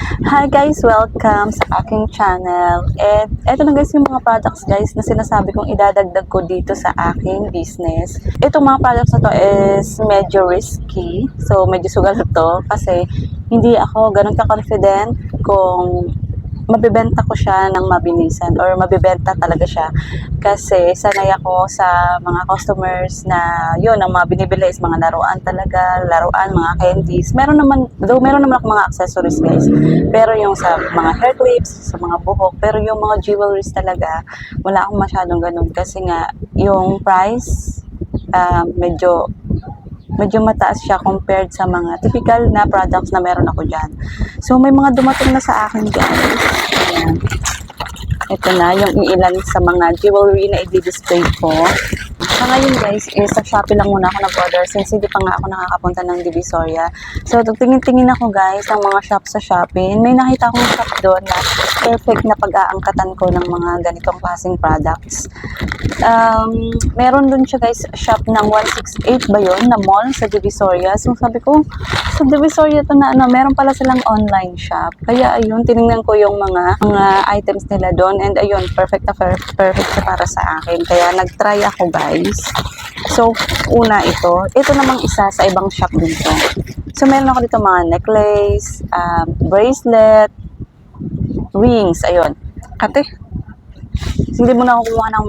Hi guys! Welcome sa aking channel. And eto na guys yung mga products guys na sinasabi kong idadagdag ko dito sa aking business. Itong mga products na to is medyo risky. So medyo sugal to kasi hindi ako ganun ka-confident kung mabibenta ko siya ng mabilisan or mabibenta talaga siya kasi sanay ako sa mga customers na yun, ang mga binibili is mga laruan talaga, laruan, mga candies. Meron naman ako mga accessories guys, pero yung sa mga hair clips, sa mga buhok, pero yung mga jewelries talaga, wala akong masyadong ganun kasi nga yung price medyo mataas siya compared sa mga typical na products na meron ako dyan. So, may mga dumating na sa akin guys. Ayan. Ito na yung ilan sa mga jewelry na i-display ko. Sa ngayon guys, sa Shopee lang muna ako nag-order since hindi pa nga ako nakakapunta ng Divisoria. So, tingin-tingin ako guys ng mga shop sa Shopee. May nakita akong shop doon na perfect na pag-aangkatan ko ng mga ganitong klaseng products. Meron doon siya guys, shop ng 168 ba yun, na mall sa Divisoria. So, sabi ko, sa Divisoria to na meron pala silang online shop. Kaya ayun, tinignan ko yung mga items nila doon and ayun, perfect siya para sa akin. Kaya nag-try ako guys. So, una ito namang isa sa ibang shop dito. So, meron ako dito mga necklace, bracelet, rings, ayun. Ate, hindi mo na ako kumuha ng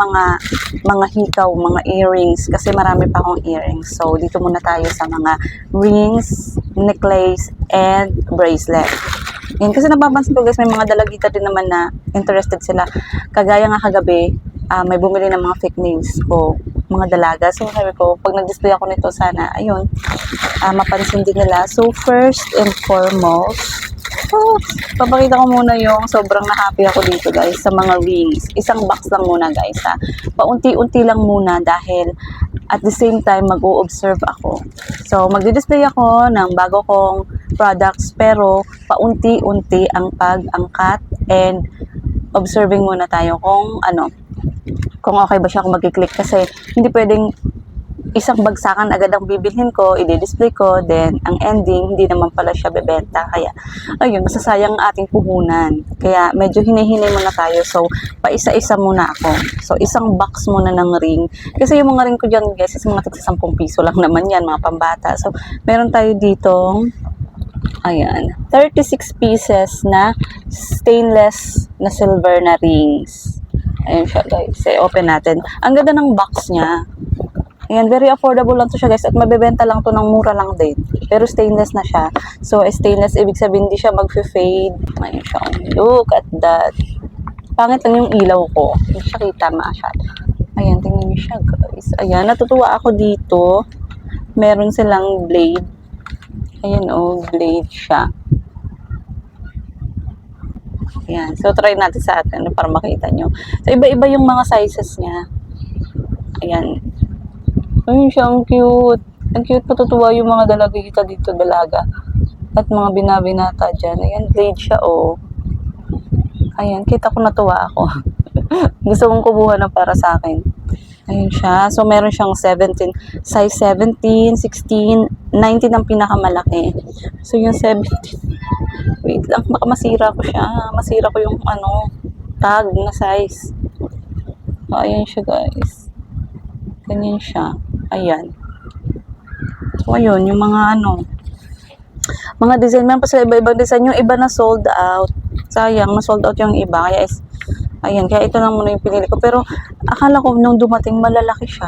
mga hikaw, mga earrings kasi marami pa akong earrings. So, dito muna tayo sa mga rings, necklace, and bracelet. Yan, kasi napapansin ko guys, may mga dalagita din naman na interested sila. Kagaya nga kagabi, may bumili ng mga fake nails ko, mga dalaga. So, sabi ko, pag nag-display ako nito, sana, ayun, mapansin din nila. So, first and foremost, papakita ko muna yung sobrang na-happy ako dito guys sa mga rings. Isang box lang muna guys ha. Paunti-unti lang muna dahil at the same time mag-o-observe ako. So magdi-display ako ng bago kong products pero paunti-unti ang pag-angkat and observing muna tayo kung okay ba siya kung mag-click kasi hindi pwedeng isang bagsakan agad ang bibilhin ko, i-display ko, then ang ending, hindi naman pala siya bebenta. Kaya, ayun, masasayang ang ating puhunan. Kaya, medyo hinihinay muna tayo. So, paisa-isa muna ako. So, isang box muna ng ring. Kasi yung mga ring ko dyan, guys, is mga tig 10 piso lang naman yan, mga pambata. So, meron tayo dito, ayan, 36 pieces na stainless na silver na rings. Ayun siya, guys. Open natin. Ang ganda ng box niya. Ayan, very affordable lang to siya guys at mabebenta lang to ng mura lang din. Pero stainless na siya. So, stainless, ibig sabihin hindi siya mag-fade. Ayan siya. Look at that. Pangit lang yung ilaw ko. Hindi siya kita masyado. Ayan, tingnan niyo siya guys. Ayan, natutuwa ako dito. Meron silang blade. Ayan blade siya. Ayan, so try natin sa atin para makita nyo. So, iba-iba yung mga sizes niya. Ayan. Ayun siya, ang cute. Ang cute, patutuwa yung mga dalagita dito, dalaga. At mga binabinata dyan. Ayan, blade siya, Ayan, kita ko natuwa ako. Gusto kong kumuha na para sa akin. Ayun siya. So, meron siyang 17, size 17, 16, 19 ang pinakamalaki. So, yung 17, wait lang, baka masira ko siya. Masira ko yung, tag na size. So, ayan siya, guys. Ganyan siya. Ayan. So, ayun, yung mga mga design. Meron pa sila iba-ibang design. Yung iba na sold out. Sayang, na sold out yung iba. Kaya ayan, kaya ito lang muna yung pinili ko. Pero, akala ko nung dumating, malalaki siya.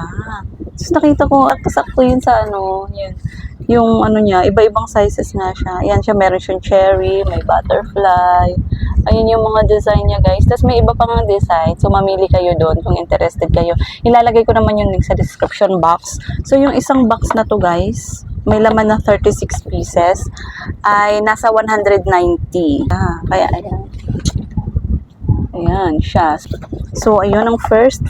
Tapos nakita ko, at kasakto yun sa yun. Yung niya, iba-ibang sizes nga siya. Ayan siya, meron siyang cherry, may butterfly. Ayun yung mga design niya guys. Tapos may iba pang design. So mamili kayo doon kung interested kayo. Ilalagay ko naman yung link sa description box. So yung isang box na to guys, may laman na 36 pieces, ay nasa 190. Kaya ayan. Ayan siya. So ayun ang first.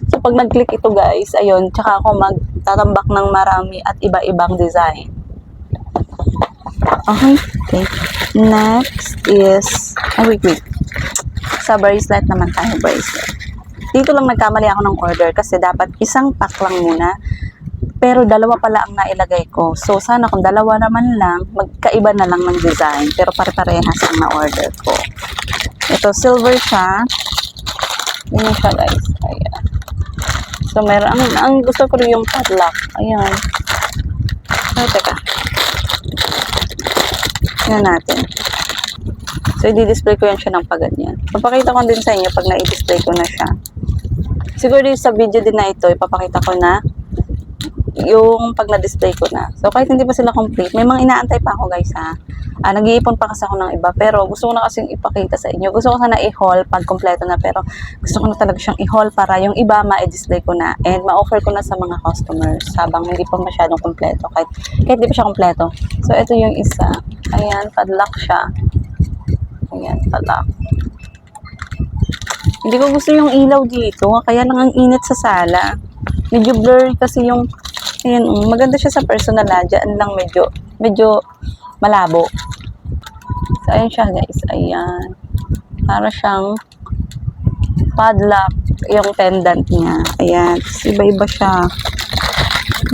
So pag nag-click ito guys, ayun, tsaka ako magtatambak ng marami at iba-ibang design. Okay. Next is, wait. Sa bracelet naman tayo, bracelet. Dito lang nagkamali ako ng order kasi dapat isang pack lang muna. Pero dalawa pala ang nailagay ko. So, sana kung dalawa naman lang, magkaiba na lang ng design. Pero pare-parehas ang na-order ko. Ito, silver siya. Yan siya, guys. Ayan. So, meron. Ang gusto ko rin yung padlock. Ayan. So, teka. Yan natin. So, i-display ko yan siya ng paganyan. Papakita ko din sa inyo pag na-display ko na siya. Siguro sa video din na ito, ipapakita ko na yung pag na-display ko na. So, kahit hindi pa sila complete, may mga inaantay pa ako, guys, ha. Nag-iipon pa kasi ako ng iba, pero gusto ko na kasing ipakita sa inyo. Gusto ko sana i-haul pag kompleto na, pero gusto ko na talaga siyang i-haul para yung iba ma-display ko na and ma-offer ko na sa mga customers habang hindi pa masyadong kompleto, kahit hindi pa siya kompleto. So, ito yung isa. Ayan, padlock siya. Ayan, padlock. Hindi ko gusto yung ilaw dito, kaya lang ang init sa sala. Medyo blurry kasi yung, ayan, maganda siya sa personal, dyan lang medyo malabo. So, ayan siya, guys. Ayan. Para siyang padlock, yung pendant niya. Ayan. Iba-iba siya.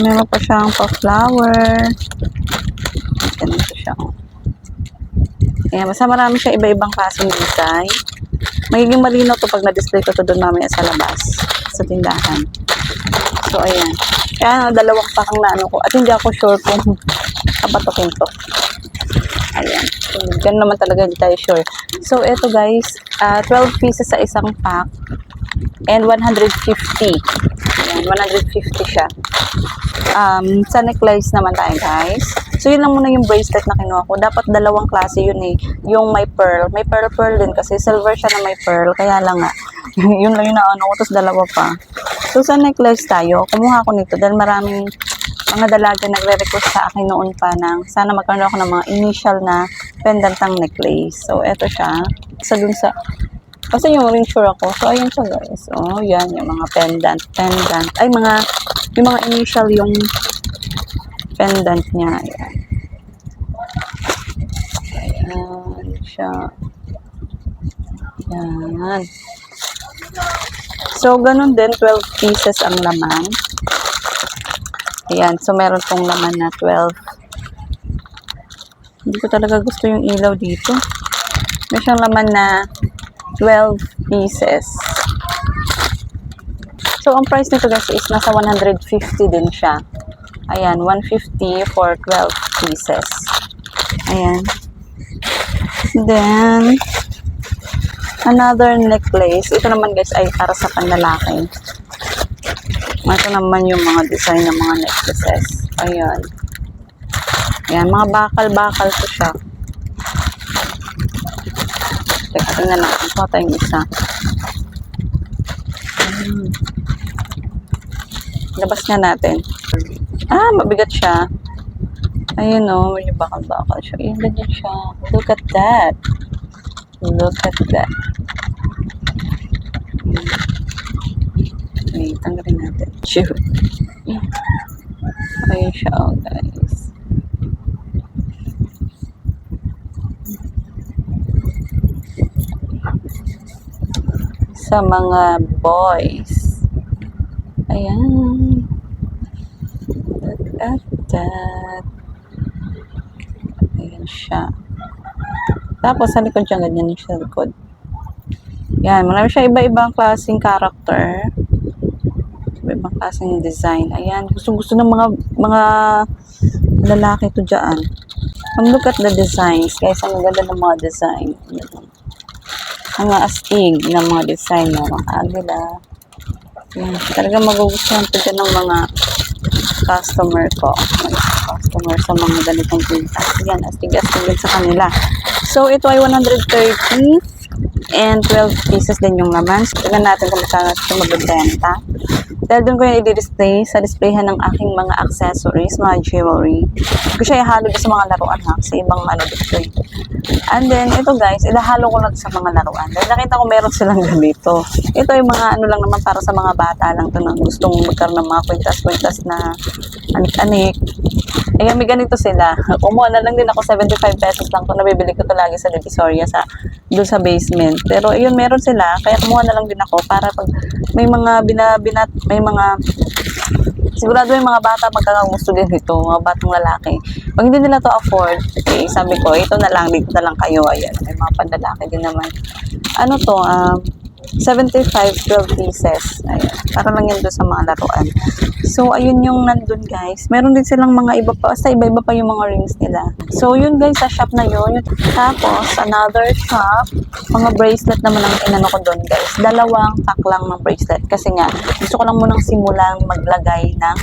Meron pa siyang pa-flower. Ganito siya. Ayan. Basta marami siya iba-ibang klaseng design. Magiging malinaw to pag na-display ko to doon mamaya sa labas. Sa tindahan. So, ayan. Kaya dalawang pakang na ano ko. At hindi ako sure kung kapatukin to. Ayan. So, dyan naman talaga hindi tayo sure. So, eto guys, 12 pieces sa isang pack. And 150. Ayan, 150 siya. Sa necklace naman tayo guys. So, yun lang muna yung bracelet na kinuha ko. Dapat dalawang klase yun eh. Yung may pearl. May pearl din kasi silver siya na may pearl. Kaya lang nga. Yun lang yung naano ko. Tapos dalawa pa. So, sa necklace tayo, kumuha ko nito dahil maraming mga dalaga nagre-request sa akin noon pa ng sana magkaroon ako ng mga initial na pendantang necklace. So, eto siya. Isa dun sa, kasi yung ring sure ako. So, ayan siya guys. Oh, yan. Yung mga pendant. Ay, yung mga initial yung pendant niya. Ayan. Ayan siya. Ayan. So, ganun din. 12 pieces ang laman. Ayan. So, meron pong laman na 12. Hindi ko talaga gusto yung ilaw dito. May siyang laman na 12 pieces. So, ang price nito guys is nasa 150 din siya. Ayan. 150 for 12 pieces. Ayan. Then, another necklace. Ito naman guys ay para sa panlalaki. Ito naman yung mga design ng mga necklaces. Ayan. Ayan, mga bakal-bakal ko siya. Teka, tingnan lang. Ito tayong isa. Labas nga natin. Mabigat siya. Ayun o, medyo bakal-bakal siya. Ayan, ganyan siya. Look at that. Look at that. Okay, tanggalin natin. Shoot. Ayun siya, oh guys. Sa mga boys. Ayan. Look at that. Ayan siya. Tapos, sa likod siya, ganyan siya sa likod. Yan, marami siya iba-ibang klaseng character. Iba-ibang klaseng design. Ayan, gusto ng mga lalaki to dyan. Look at the designs. Guys, ang ganda ng mga design. Mga astig ng mga design. Mga agila. Yan, talaga magugustuhan to dyan ng mga customer ko. Customer sa mga ganitong pintas. Yan, astig-astig din sa kanila. So, ito ay 130 and 12 pieces din yung laman. So, tignan natin kung magkano ito magbibenta. Dahil doon ko yung i-display sa displayhan ng aking mga accessories, mga jewelry. Hindi ko siya ihalo sa mga laruan ha, sa ibang display. And then, ito guys, ilahalo ko lang sa mga laruan. Dahil nakita ko meron silang ganito. Ito yung mga ano lang naman para sa mga bata lang to na gustong magkaroon ng mga kwintas-kwintas na anik-anik. Ayan, may ganito sila. Kumuha na lang din ako 75 pesos lang kung nabibili ko to lagi sa Divisoria doon sa basement. Pero ayun, meron sila. Kaya kumuha na lang din ako para pag may mga may mga Sigurado yung mga bata magkakagusto din dito, mga batang lalaki. Pag hindi nila to afford, okay, sabi ko, ito na lang, dito na lang kayo. Ayan, may mga panlalaki din naman. Ano to, 75, 12 pieces. Ayan, para lang yan doon sa mga laruan. So, ayun yung nandun, guys. Meron din silang mga iba pa, basta iba-iba pa yung mga rings nila. So, yun guys, sa shop na yun. Tapos, another shop, mga bracelet naman ang inano ko doon, guys. Dalawang pack lang ng bracelet. Kasi nga, gusto ko lang munang simulang maglagay ng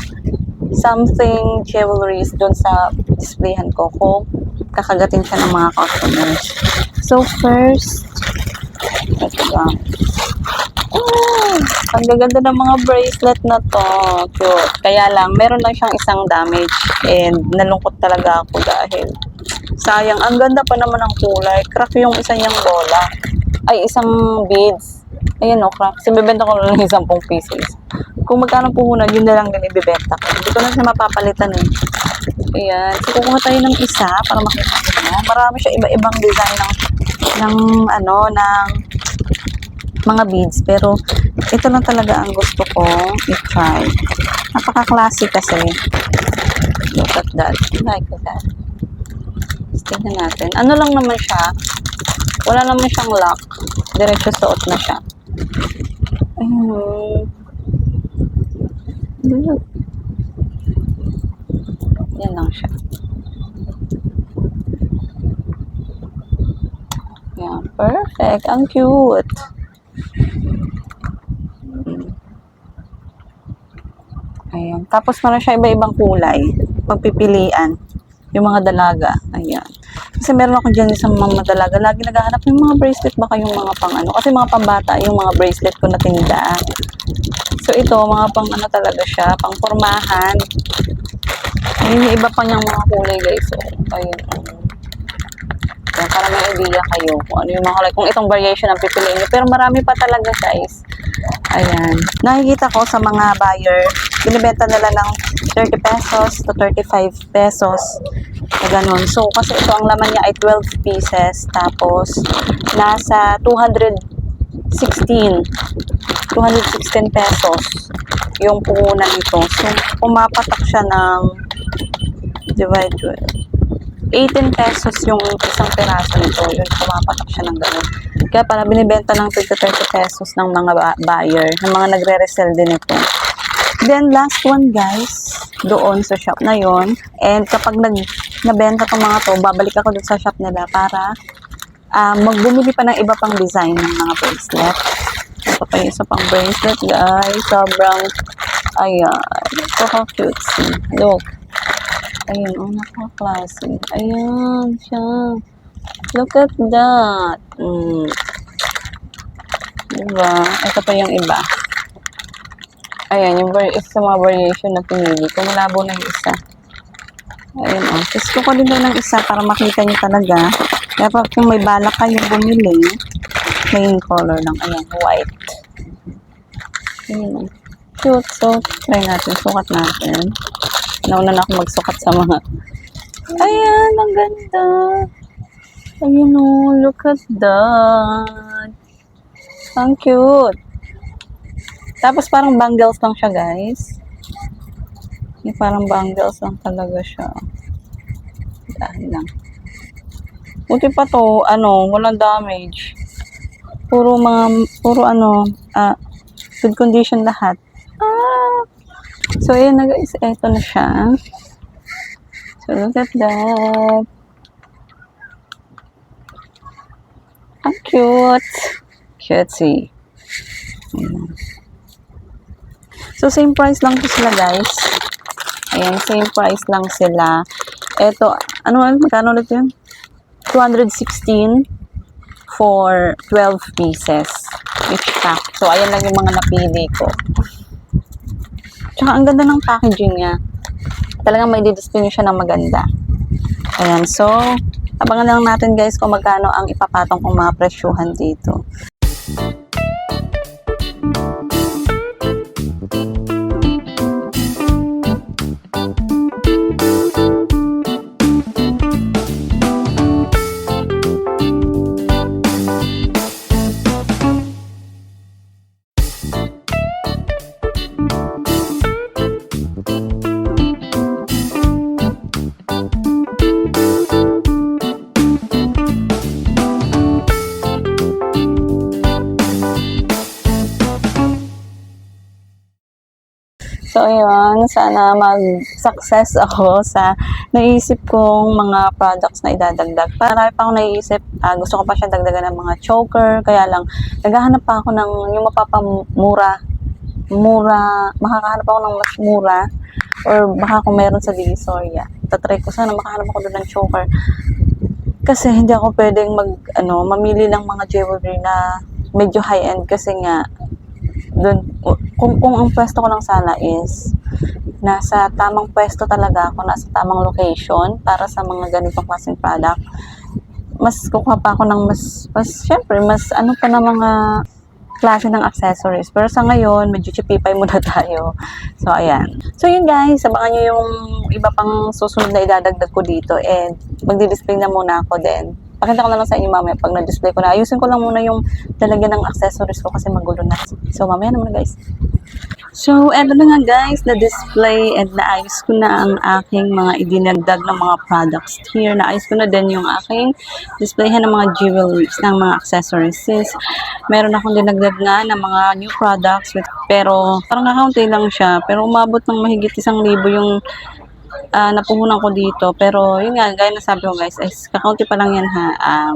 something jewelries doon sa displayhan ko kung kakagatin siya ng mga customers. So, first, ito ba? Oh, ang gaganda ng mga bracelet na to. Cute. Kaya lang, meron lang siyang isang damage and nalungkot talaga ako dahil sayang. Ang ganda pa naman ng kulay. Crack yung isa niyang bola. Ay, isang beads. Ayan o, crack. Sinibibenta ko lang ng 10 pieces. Kung magkano po muna, yun na lang din ibibenta ko. Hindi ko na siya mapapalitan eh. Ayan. So, kukuha tayo ng isa para makita nyo. Marami siya iba-ibang design ng mga beads, pero ito lang talaga ang gusto ko i-try. Napaka-classic kasi. Look at that. Like that. Tingnan natin. Ano lang naman siya. Wala naman siyang lock. Diretso suot na siya. Ayun. Yan lang siya. Yan. Perfect. Ang cute. Ayan. Tapos meron siya iba-ibang kulay. Pagpipilian. Yung mga dalaga. Ayan. Kasi meron ako dyan sa mga dalaga. Lagi naghahanap yung mga bracelet baka yung mga pang ano. Kasi mga pambata yung mga bracelet ko na tinda. So ito, mga pang ano talaga siya. Pang formahan. Ayun, yung iba pa niyang mga kulay guys. So, ayun. Kaya para may idea kayo kung ano yung mga kulay. Kung itong variation ang pipiliin nyo. Pero marami pa talaga guys. Ayan. Nakikita ko sa mga buyer, binibenta nila ng 30 pesos to 35 pesos. Na ganun. So, kasi ito ang laman niya ay 12 pieces. Tapos, nasa 216 pesos yung puhunan nito. So, pumapatak siya ng divide 18 pesos yung isang piraso nito. Yun, pumapatak siya ng ganun. Kaya para binibenta ng 30 pesos ng mga buyer, ng mga nagre-resell din ito. Then, last one guys, doon sa shop na yon. And kapag nabenta itong mga to, babalik ako doon sa shop nila para magbumili pa ng iba pang design ng mga bracelet. Ito pa yung isa pang bracelet guys. Sobrang, ayan. So cute. Look. Ayun, oh, napaka-classy. Ayan, siya. Look at that. Diba? Ito pa yung iba. Ayan, yung isa mga variation na pinili ko. Malabo na yung isa. Ayun, oh. Gusto ko din ng isa para makita nyo talaga. Kaya pa kung may balak kayong bumili, plain color lang. Ayan, white. Ayan, oh. Cute. So, try natin. Sukat natin. Nauna na ako magsukat sa mga. Ayan, ang ganda. Ayun o, look at that. Ang cute. Tapos parang bangles lang siya, guys. Yung parang bangles lang talaga siya. Dahil lang. Buti pa to, walang damage. Puro good condition lahat. So, ayan na guys. Ito na siya. So, look at that. Ang cute. Cutesy. Ayan. So, same price lang po sila guys. Ayan, same price lang sila. Ito, magkano ulit yun? 216 for 12 pieces. Each pack. So, ayan lang yung mga napili ko. Tsaka ang ganda ng packaging niya. Talagang may di-display niyo siya ng maganda. Ayan. So, abangan lang natin guys kung magkano ang ipapatong kong mga presyuhan dito. So, ayun, sana mag-success ako sa naisip kong mga products na idadagdag. Marami pa akong naiisip, gusto ko pa siya dagdagan ng mga choker, kaya lang, naghahanap pa ako ng yung mapapamura, makakahanap ako ng mas mura, or baka kung meron sa Divisoria. Tatry ko sana makahanap ako doon ng choker. Kasi hindi ako pwedeng mamili ng mga jewelry na medyo high-end kasi nga, doon, kung ang pwesto ko lang sana is nasa tamang pwesto talaga ako, nasa tamang location para sa mga ganitong klaseng product, mas kukuha pa ako ng syempre, mas pa na mga klase ng accessories. Pero sa ngayon, medyo chipipay muna tayo. So, ayan. So, yun guys, abangan nyo yung iba pang susunod na idadagdag ko dito and magdi-display na muna ako din. Pakita ko na lang sa inyo mamaya pag na-display ko na. Ayusin ko lang muna yung talagyan ng accessories ko kasi magulo na. So, mamaya naman guys. So, eto na nga guys, na-display and naayos ko na ang aking mga idinagdag ng mga products here. Naayos ko na din yung aking displayhan ng mga jewelries, ng mga accessories. Meron akong dinagdag nga ng mga new products, pero parang nakaunti lang siya. Pero umabot ng mahigit 1,000 yung napuhunan ko dito. Pero yun nga, gaya na sabi ko guys, kakaunti pa lang yan ha.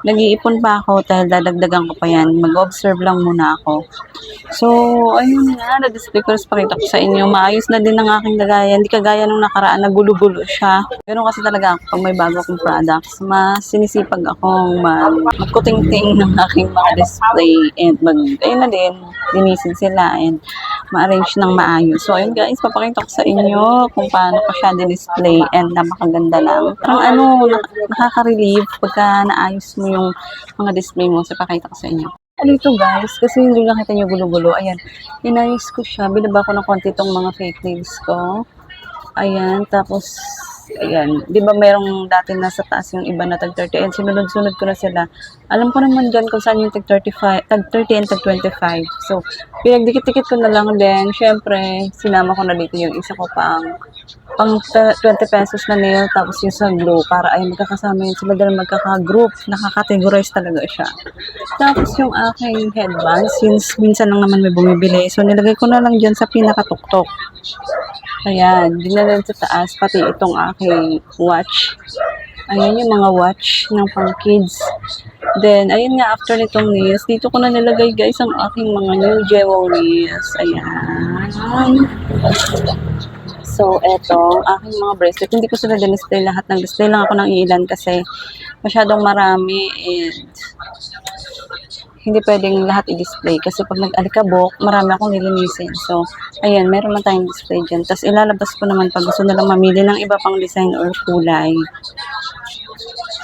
Nag-iipon pa ako dahil dadagdagan ko pa yan. Mag-observe lang muna ako. So, ayun nga, na-display ko, pakita ko sa inyo. Maayos na din ang aking lagayan. Hindi kagaya nung nakaraan, nagulo-gulo siya. Pero kasi talaga, pag may bago akong products, mas sinisipag akong magkuting-ting ng aking mga display. And ayun na din, linisin sila and ma-arrange ng maayos. So, ayun guys, papakita ko sa inyo kung paano ko siya din-display and napakaganda lang. Parang nakaka-relieve pagka naayos mo yung mga display mo. So, pakita ko sa inyo. Dito guys, kasi hindi nakita nyo gulo-gulo. Ayan, inayos ko siya. Binaba ko ng konti itong mga fake nails ko. Ayan, tapos, ayan. Di ba merong dati nasa taas yung iba na tag 30 and sinunod-sunod ko na sila. Alam ko naman dyan kung saan yung tag 30 and tag 25. So, pinagdikit-dikit ko na lang din. Siyempre, sinama ko na dito yung isa ko pang 20 pesos na nail, tapos yung sa glue, para ay magkakasama yun sila dahil magkaka-group, nakakategorize talaga siya. Tapos yung aking headband, since minsan lang naman may bumibili, so nilagay ko na lang dyan sa pinakatuktok. Ayan, dinala sa taas, pati itong aking watch. Ayan yung mga watch ng pang kids. Then, ayun nga, after nitong nails, dito ko na nilagay guys ang aking mga new jewelries. Ayan. So, eto, aking mga bracelet. Hindi ko sila din-display lahat ng display lang ako ng ilan kasi masyadong marami and hindi pwedeng lahat i-display kasi pag nag-alikabok, marami akong nilinisin. So, ayan, meron man tayong display dyan. Tapos, ilalabas ko naman pag gusto nilang mamili ng iba pang design or kulay.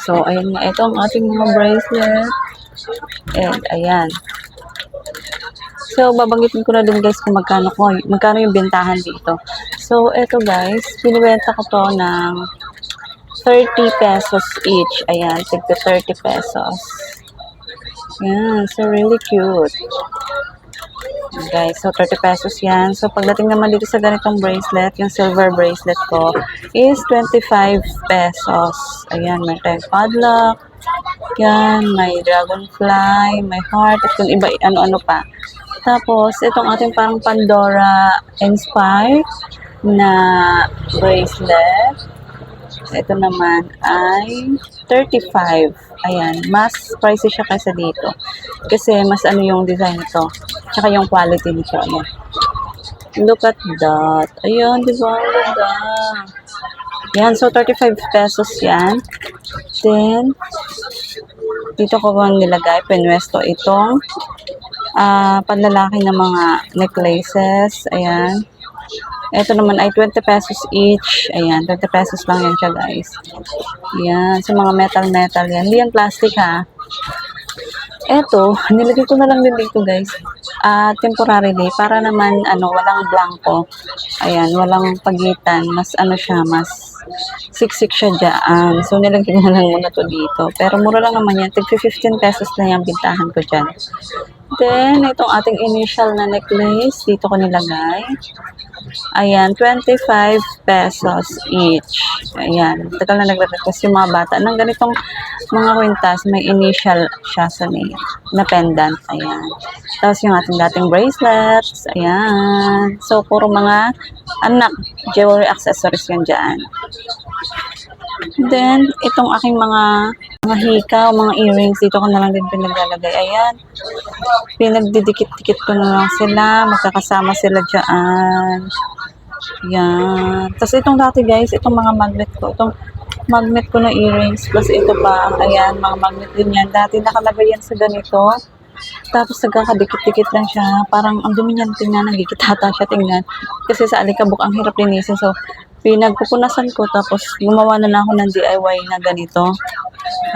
So, ayan nga, ito ang ating mga bracelet. And, ayan. So, babanggitin ko na din guys kung magkano yung bentahan dito. So, eto guys, binibenta ko to ng 30 pesos each. Ayan, tigto 30 pesos. Ayan, so really cute. Guys, so 30 pesos yan. So, pagdating naman dito sa ganitong bracelet, yung silver bracelet ko is 25 pesos. Ayan, may tag padlock. Yan, may dragonfly, may heart, at kung iba, ano-ano pa. Tapos, itong ating parang Pandora inspired na bracelet. Ito naman ay 35. Ayan, mas pricey siya kaysa dito. Kasi mas yung design nito. Tsaka yung quality nito. Ayan. Look at that. Ayan, di ba? Ang ganda. Yan, so 35 pesos yan. Then, dito ko bang nilagay, pinwesto itong panlalaki na mga necklaces. Ayan. Ito naman ay 20 pesos each. Ayan, 20 pesos lang yan siya guys. Ayan, so mga metal yan. Hindi yan plastic ha. Eto, nilagay ko na lang din dito guys. Temporarily, para naman walang blanco. Ayan, walang pagitan. Mas siya, mas siksik siya dyan. So, nilagay ko na lang muna to dito. Pero mura lang naman yan. Tig 15 pesos na yung bintahan ko dyan. Then, itong ating initial na necklace, dito ko nilagay. Ayan, 25 pesos each. Ayan, tagal na nagre-request yung mga bata ng ganitong mga kwintas. May initial siya sa name na pendant. Ayan. Tapos yung ating dating bracelets. Ayan. So, puro mga anak, jewelry accessories yan dyan. Then, itong aking mga hikaw, mga earrings, dito ko na lang din pinaglalagay. Ayan. Pinagdidikit-dikit ko na lang sila. Magkakasama sila dyan. Yan. Tapos itong dati guys, itong mga magnet ko. Itong magnet ko na earrings. Plus ito pa. Ayan, mga magnet din yan. Dati nakalagay yan sa ganito. Tapos nagkakadikit-dikit lang siya. Parang ang dumi niyan tingnan. Nagkikitata siya tingnan. Kasi sa alikabok ang hirap linisin. So, pinagpupunasan ko. Tapos gumawa na lang ako ng DIY na ganito.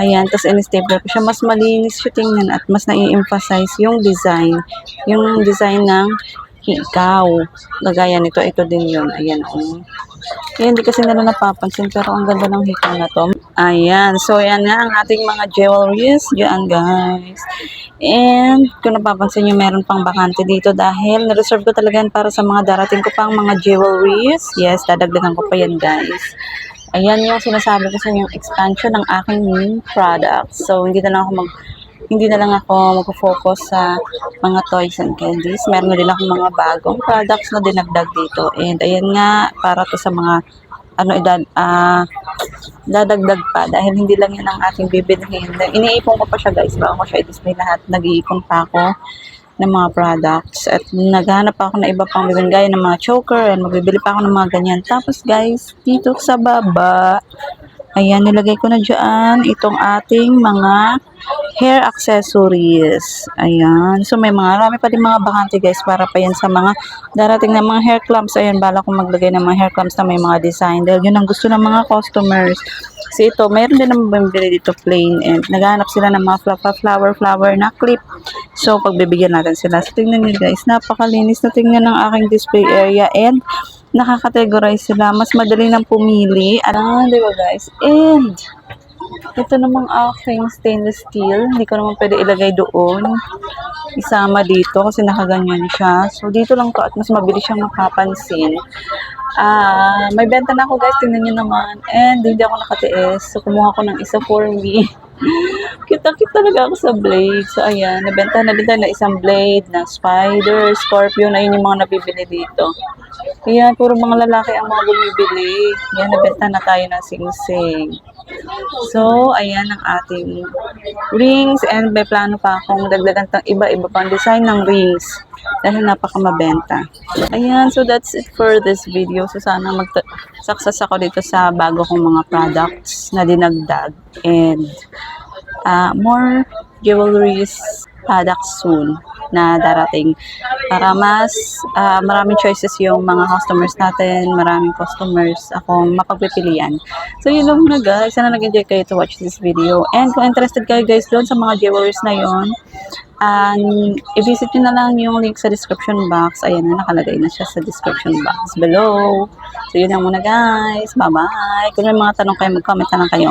Ayan. Tapos in-stapler ko siya. Mas malinis siya tingnan at mas nai-emphasize yung design. Yung design ng hikaw. Gagaya nito, ito din yun. Ayan, Ayan, hindi kasi nila napapansin, pero ang ganda ng hikaw na to. Ayan, so yan nga ang ating mga jewelries dyan, guys. And, kung napapansin nyo, meron pang bakante dito dahil na-reserve ko talaga yan para sa mga darating ko pang mga jewelries. Yes, dadagdagan ko pa yan, guys. Ayan yung sinasabi ko sa yung expansion ng aking products. So, hindi na lang ako mag-focus sa mga toys and candies. Meron na din ako mga bagong products na dinagdag dito. And ayan nga, para to sa mga dadagdag pa dahil hindi lang yan ang ating bibilhin. Iniipon ko pa siya guys, bago ko siya i-display lahat. Nag-iipon pa ako ng mga products at naghahanap pa ako na iba pang bibili gaya ng mga choker and magbibili pa ako ng mga ganyan. Tapos guys, dito sa baba, ayan, nilagay ko na dyan itong ating mga hair accessories. Ayan. So, may marami pa din mga bakante guys para pa yan sa mga darating na mga hair clamps. Ayan, bala kong maglagay ng mga hair clamps na may mga design. Dahil yun ang gusto ng mga customers. Kasi ito, mayroon din naman bumibili dito plain and naghahanap sila ng mga flower na clip. So, pagbibigyan natin sila. So, tingnan nyo guys, napakalinis na tingnan ng aking display area and nakakategorize sila. Mas madali nang pumili. Di ba guys? And, ito namang aking stainless steel. Hindi ko naman pwede ilagay doon. Isama dito kasi nakaganyan siya. So, dito lang to at mas mabilis siyang makapansin. May benta na ako guys. Tingnan nyo naman. And, hindi ako nakatiis. So, kumuha ko ng isa for me. Kita-kita talaga ako sa blade. So, ayan. Nabenta na din tayo na isang blade na spider, scorpion. Ayun yung mga nabibili dito. Ayan, puro mga lalaki ang mga bumibili. Ayan, nabenta na tayo ng sing-sing. So, ayan ang ating rings. And may plano pa akong dagdagan ng iba-iba pang design ng rings. Dahil napakamabenta. Ayan, so that's it for this video. So, sana success ako dito sa bago kong mga products na dinagdag. And, more jewelries products soon na darating para mas maraming choices yung mga customers natin, maraming customers akong mapagpipilian. So yun lang na guys, sana nag-enjoy kayo to watch this video and kung interested kayo guys doon sa mga jewelries na yon, i-visit nyo na lang yung link sa description box. Ayan na, nakalagay na siya sa description box below. So yun lang muna guys, bye bye. Kung may mga tanong kayo, mag-comment na lang kayo.